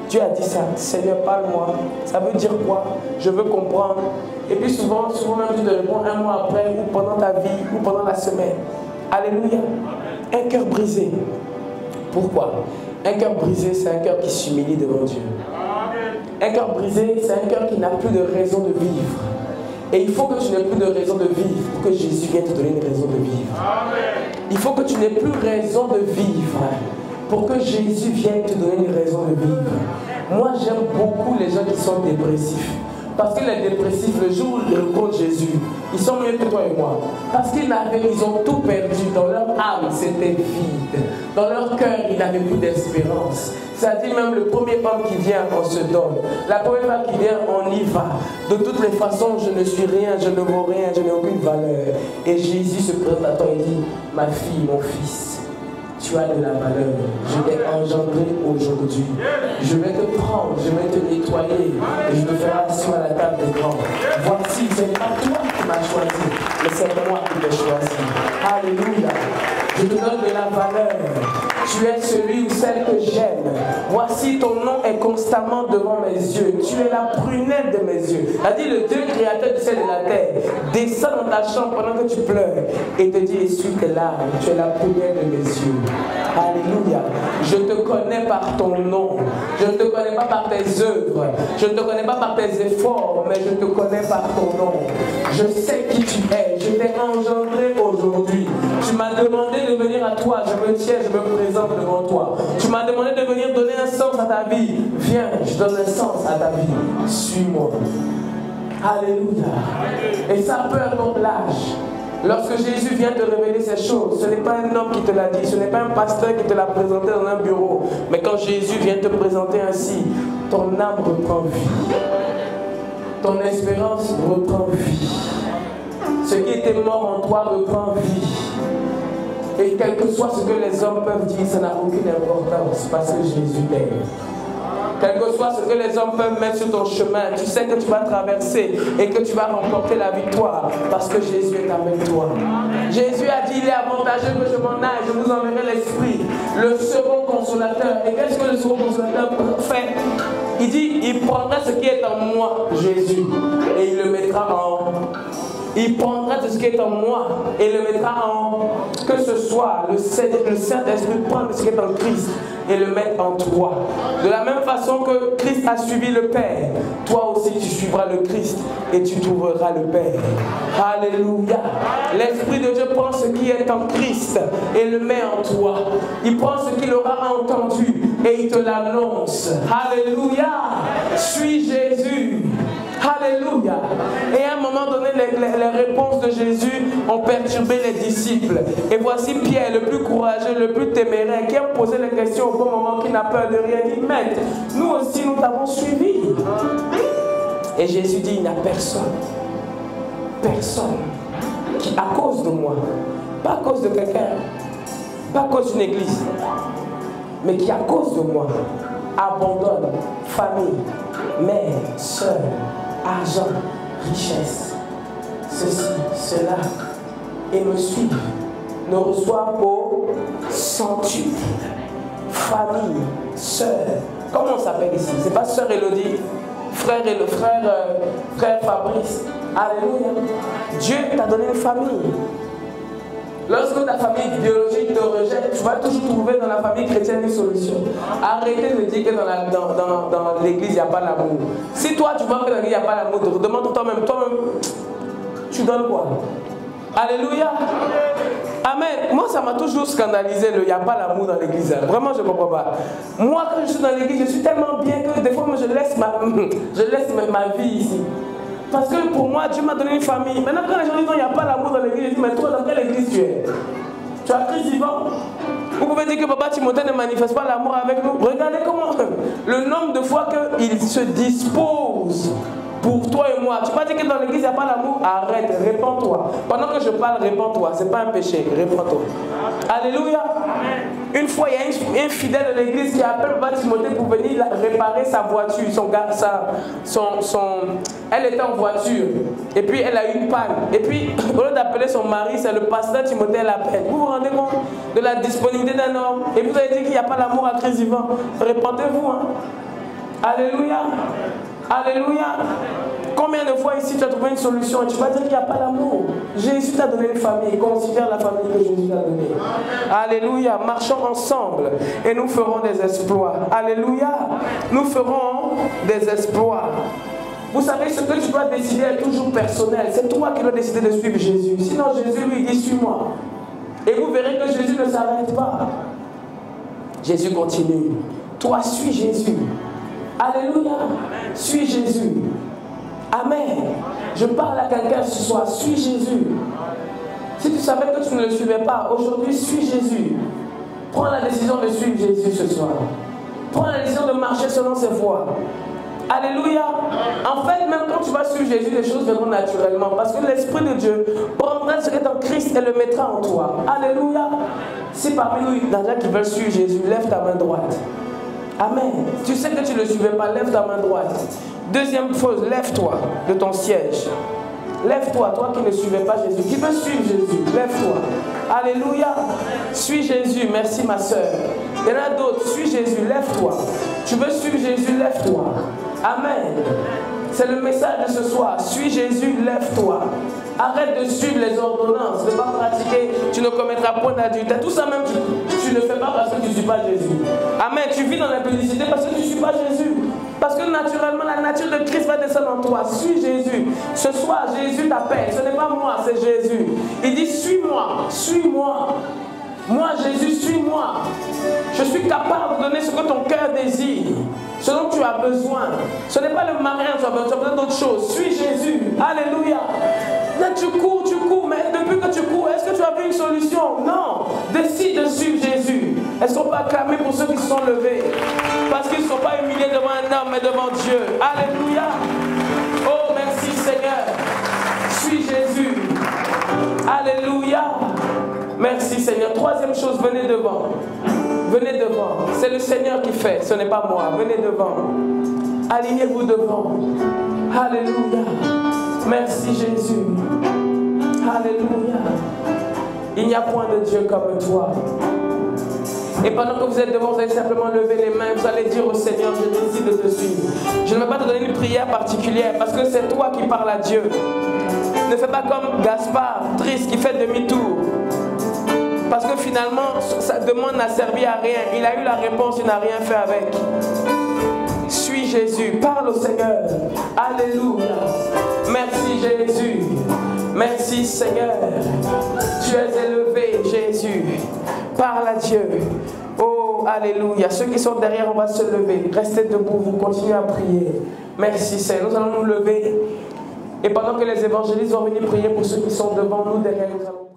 Dieu a dit ça. Seigneur, parle-moi. Ça veut dire quoi? Je veux comprendre. Et puis souvent même tu te réponds un mois après, ou pendant ta vie, ou pendant la semaine. Alléluia. Un cœur brisé. Pourquoi? Un cœur brisé, c'est un cœur qui s'humilie devant Dieu. Un cœur brisé, c'est un cœur qui n'a plus de raison de vivre. Et il faut que tu n'aies plus de raison de vivre pour que Jésus vienne te donner une raison de vivre. Il faut que tu n'aies plus raison de vivre pour que Jésus vienne te donner une raison de vivre. Moi, j'aime beaucoup les gens qui sont dépressifs. Parce que les dépressifs, le jour où ils rencontrent Jésus, ils sont mieux que toi et moi. Parce qu'ils ont tout perdu. Dans leur âme, c'était vide. Dans leur cœur, ils n'avaient plus d'espérance. C'est-à-dire même le premier homme qui vient, on se donne. La première femme qui vient, on y va. De toutes les façons, je ne suis rien, je ne vaux rien, je n'ai aucune valeur. Et Jésus se présente à toi et dit, ma fille, mon fils, tu as de la valeur. Je t'ai engendré aujourd'hui. Je vais te prendre, je vais te nettoyer et je te ferai asseoir à la table des grands. Voici, ce n'est pas toi qui m'as choisi, mais c'est moi qui t'ai choisi. Alléluia. Je te donne de la valeur. Tu es celui ou celle que j'aime. Voici, ton nom est constamment devant mes yeux. Tu es la prunelle de mes yeux. A dit le Dieu créateur du ciel et de la terre descend dans ta chambre pendant que tu pleures et te dit essuie tes larmes, tu es la première de mes yeux. Alléluia. Je te connais par ton nom. Je ne te connais pas par tes œuvres. Je ne te connais pas par tes efforts, mais je te connais par ton nom. Je sais qui tu es. Je t'ai engendré aujourd'hui. Tu m'as demandé de venir à toi. Je me tiens, je me présente devant toi. Tu m'as demandé de venir donner un sens à ta vie. Viens, je donne un sens à ta vie. Suis-moi. Alléluia. Et ça, peu importe l'âge. Lorsque Jésus vient te révéler ces choses, ce n'est pas un homme qui te l'a dit, ce n'est pas un pasteur qui te l'a présenté dans un bureau. Mais quand Jésus vient te présenter ainsi, ton âme reprend vie. Ton espérance reprend vie. Ce qui était mort en toi reprend vie. Et quel que soit ce que les hommes peuvent dire, ça n'a aucune importance parce que Jésus t'aime. Quel que soit ce que les hommes peuvent mettre sur ton chemin, tu sais que tu vas traverser et que tu vas remporter la victoire parce que Jésus est avec toi. Jésus a dit, il est avantageux que je m'en aille, je vous enverrai l'Esprit, le second consolateur. Et qu'est-ce que le second consolateur fait? Il dit, il prendra ce qui est en moi, Jésus, et il le mettra en... Il prendra de ce qui est en moi et le mettra en... Que ce soit le Saint-Esprit prend de ce qui est en Christ et le met en toi. De la même façon que Christ a suivi le Père, toi aussi tu suivras le Christ et tu trouveras le Père. Alléluia. L'Esprit de Dieu prend ce qui est en Christ et le met en toi. Il prend ce qu'il aura entendu et il te l'annonce. Alléluia. Suis Jésus. Alléluia. Et à un moment donné, les réponses de Jésus ont perturbé les disciples. Et voici Pierre, le plus courageux, le plus téméraire, qui a posé les questions au bon moment, qui n'a peur de rien. Il dit, Maître, nous aussi nous t'avons suivi. Et Jésus dit, il n'y a personne qui, à cause de moi, pas à cause de quelqu'un, pas à cause d'une église, mais qui à cause de moi, abandonne famille, mère, soeur, argent, richesse, ceci, cela, et me suivent, ne reçoivent au centuple. Famille, soeur, comment on s'appelle ici? C'est pas sœur Élodie, frère Fabrice. Alléluia. Dieu t'a donné une famille. Lorsque ta famille biologique te rejette, tu vas toujours trouver dans la famille chrétienne une solution. Arrêtez de dire que dans l'église, il n'y a pas l'amour. Si toi, tu vois que dans l'église, il n'y a pas l'amour, demande toi-même, tu donnes quoi? Alléluia. Amen. Moi, ça m'a toujours scandalisé, il n'y a pas l'amour dans l'église. Vraiment, je ne comprends pas. Moi, quand je suis dans l'église, je suis tellement bien que des fois, je laisse ma vie ici. Parce que pour moi, Dieu m'a donné une famille. Maintenant, quand les gens disent non, il n'y a pas l'amour dans l'église, je dis, mais toi, dans quelle église tu es? Tu as Christ vivant? Vous pouvez dire que Papa Timothée ne manifeste pas l'amour avec nous. Regardez comment le nombre de fois qu'il se dispose pour toi et moi. Tu ne peux pas dire que dans l'église, il n'y a pas l'amour. Arrête, répands-toi. Pendant que je parle, répands-toi. Ce n'est pas un péché, répands-toi. Alléluia. Une fois, il y a un fidèle de l'église qui appelle Papa Timothée pour venir réparer sa voiture. Elle était en voiture. Et puis, elle a eu une panne. Et puis, au lieu d'appeler son mari, c'est le pasteur Timothée l'appelle. Vous vous rendez compte de la disponibilité d'un homme? Et vous avez dit qu'il n'y a pas l'amour à Christ vivant. Répandez-vous. Hein? Alléluia. Alléluia. Combien de fois ici tu as trouvé une solution et tu vas dire qu'il n'y a pas d'amour? Jésus t'a donné une famille. Considère la famille que Jésus t'a donnée. Alléluia. Marchons ensemble et nous ferons des exploits. Alléluia. Nous ferons des exploits. Vous savez, ce que tu dois décider est toujours personnel. C'est toi qui dois décider de suivre Jésus. Sinon, Jésus lui dit, suis-moi. Et vous verrez que Jésus ne s'arrête pas. Jésus continue. Toi, suis Jésus. Alléluia. Suis Jésus. Amen. Je parle à quelqu'un ce soir. Suis Jésus. Si tu savais que tu ne le suivais pas, aujourd'hui, suis Jésus. Prends la décision de suivre Jésus ce soir. Prends la décision de marcher selon ses voies. Alléluia. En fait, même quand tu vas suivre Jésus, les choses viendront naturellement. Parce que l'Esprit de Dieu prendra ce qui est en Christ et le mettra en toi. Alléluia. Si parmi nous, il y en a qui veulent suivre Jésus, lève ta main droite. Amen. Tu sais que tu ne le suivais pas, lève ta main droite. Deuxième chose, lève-toi de ton siège. Lève-toi, toi qui ne suivais pas Jésus. Qui veut suivre Jésus? Lève-toi. Alléluia. Suis Jésus. Merci ma soeur. Il y en a d'autres. Suis Jésus. Lève-toi. Tu veux suivre Jésus? Lève-toi. Amen. C'est le message de ce soir. Suis Jésus. Lève-toi. Arrête de suivre les ordonnances, de ne pas pratiquer, tu ne commettras point d'adultère. Tout ça même, tu ne fais pas parce que tu ne suis pas Jésus. Amen. Tu vis dans l'impudicité parce que tu ne suis pas Jésus. Parce que naturellement, la nature de Christ va descendre en toi. Suis Jésus. Ce soir, Jésus t'appelle. Ce n'est pas moi, c'est Jésus. Il dit, suis-moi, suis-moi. Moi, Jésus, suis-moi. Je suis capable de donner ce que ton cœur désire, ce dont tu as besoin. Ce n'est pas le mariage, tu as besoin d'autre chose. Suis Jésus. Alléluia. Là, tu cours, mais depuis que tu cours, est-ce que tu as vu une solution? Non. Décide de suivre Jésus. Est-ce qu'on peut acclamer pour ceux qui se sont levés? Parce qu'ils ne sont pas humiliés devant un homme, mais devant Dieu. Alléluia. Oh, merci Seigneur. Suis Jésus. Alléluia. Merci Seigneur. Troisième chose, venez devant. Venez devant. C'est le Seigneur qui fait, ce n'est pas moi. Venez devant. Alignez-vous devant. Alléluia. Merci Jésus. Alléluia. Il n'y a point de Dieu comme toi. Et pendant que vous êtes devant, vous allez simplement lever les mains. Vous allez dire au Seigneur, je décide de te suivre. Je ne vais pas te donner une prière particulière parce que c'est toi qui parles à Dieu. Ne fais pas comme Gaspard, triste, qui fait demi-tour. Parce que finalement, sa demande n'a servi à rien. Il a eu la réponse, il n'a rien fait avec. Suis Jésus, parle au Seigneur. Alléluia. Merci Jésus. Merci Seigneur. Tu es élevé, Jésus. Parle à Dieu. Oh, alléluia. Ceux qui sont derrière, on va se lever. Restez debout, vous continuez à prier. Merci Seigneur. Nous allons nous lever. Et pendant que les évangélistes vont venir prier pour ceux qui sont devant nous, derrière, nous allons...